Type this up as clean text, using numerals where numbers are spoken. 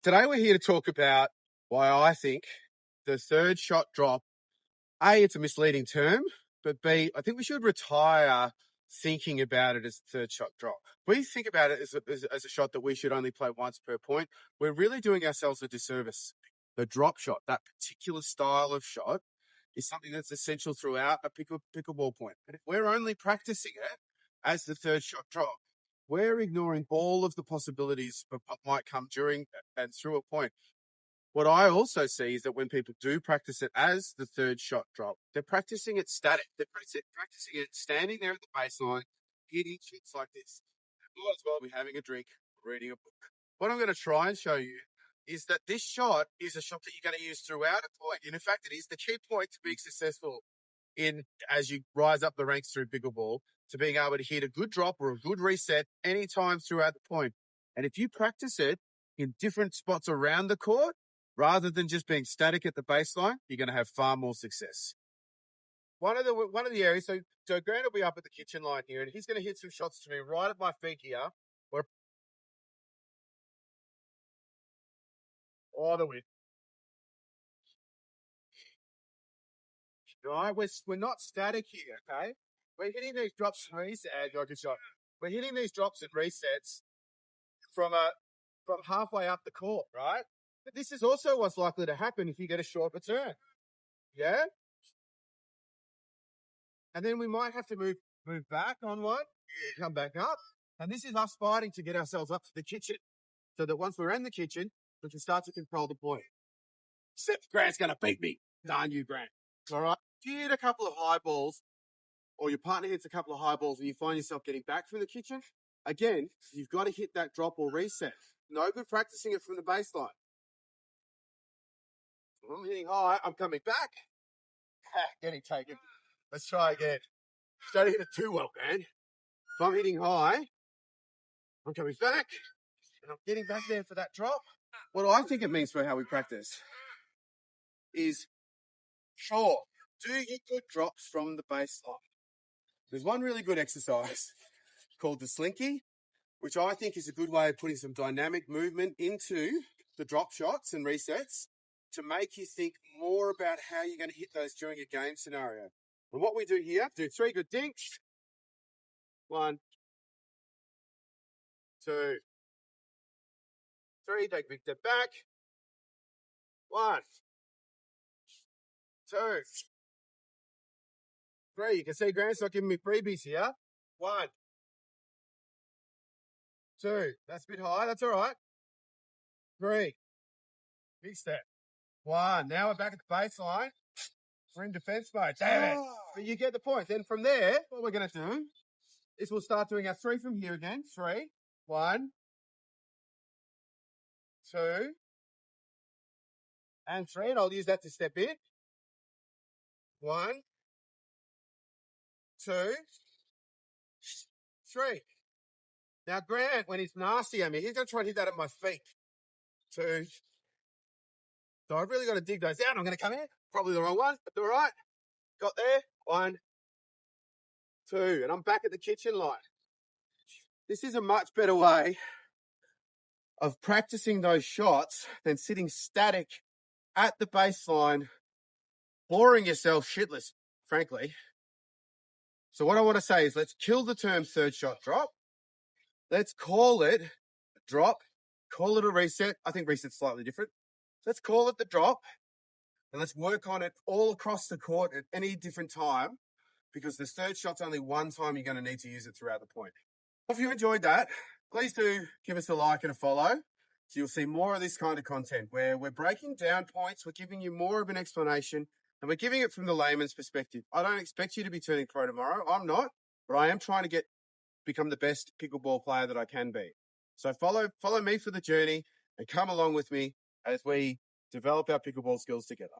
Today we're here to talk about why I think the third shot drop, A, it's a misleading term, but B, I think we should retire thinking about it as third shot drop. We think about it as a shot that we should only play once per point. We're really doing ourselves a disservice. The drop shot, that particular style of shot, is something that's essential throughout a pickleball point. And if we're only practicing it as the third shot drop, we're ignoring all of the possibilities of what might come during and through a point. What I also see is that when people do practice it as the third shot drop, they're practicing it static. They're practicing it standing there at the baseline, hitting shots like this. Might as well be having a drink, reading a book. What I'm going to try and show you is that this shot is a shot that you're going to use throughout a point. And in fact, it is the key point to being successful in as you rise up the ranks through pickleball, to being able to hit a good drop or a good reset anytime throughout the point. And if you practice it in different spots around the court, rather than just being static at the baseline, you're going to have far more success. One of the areas, so Grant will be up at the kitchen line here, and he's going to hit some shots to me right at my feet here. All the way. Right, we're not static here, okay? We're hitting these drops and resets. Good shot. We're hitting these drops and resets from halfway up the court, right? But this is also what's likely to happen if you get a short return. Yeah? And then we might have to move back on one, come back up. And this is us fighting to get ourselves up to the kitchen, so that once we're in the kitchen, we can start to control the point. Except Grant's going to beat me. Darn you, Grant. All right? If you hit a couple of high balls, or your partner hits a couple of high balls and you find yourself getting back from the kitchen, again, you've got to hit that drop or reset. No good practicing it from the baseline. I'm hitting high, I'm coming back. Getting taken. Let's try again. Don't hit it too well, man. If I'm hitting high, I'm coming back, and I'm getting back there for that drop. What I think it means for how we practice is, sure, do your good drops from the baseline. There's one really good exercise called the slinky, which I think is a good way of putting some dynamic movement into the drop shots and resets to make you think more about how you're going to hit those during a game scenario. And what we do here, do 3 good dinks. 1, 2, 3, take a big step back. 1, 2, 3. You can see Grant's not giving me freebies here. 1, 2. That's a bit high. That's all right. 3. Big step. 1. Now we're back at the baseline. We're in defense mode. Damn it. But you get the point. Then from there, what we're going to do is we'll start doing our 3 from here again. 3. 1, 2, and 3. And I'll use that to step in. 1, 2, 3. Now, Grant, when he's nasty at me, he's going to try and hit that at my feet. 2. So I've really got to dig those out. I'm going to come in. Probably the wrong one, but all right. Got there. 1, 2. And I'm back at the kitchen line. This is a much better way of practicing those shots than sitting static at the baseline, boring yourself shitless, frankly. So what I want to say is, let's kill the term third shot drop. Let's call it a drop. Call it a reset. I think reset's slightly different. Let's call it the drop, and let's work on it all across the court at any different time, because the third shot's only one time you're going to need to use it throughout the point. If you enjoyed that, please do give us a like and a follow, so you'll see more of this kind of content where we're breaking down points, we're giving you more of an explanation, and we're giving it from the layman's perspective. I don't expect you to be turning pro tomorrow. I'm not, but I am trying to become the best pickleball player that I can be. So follow me for the journey and come along with me as we develop our pickleball skills together.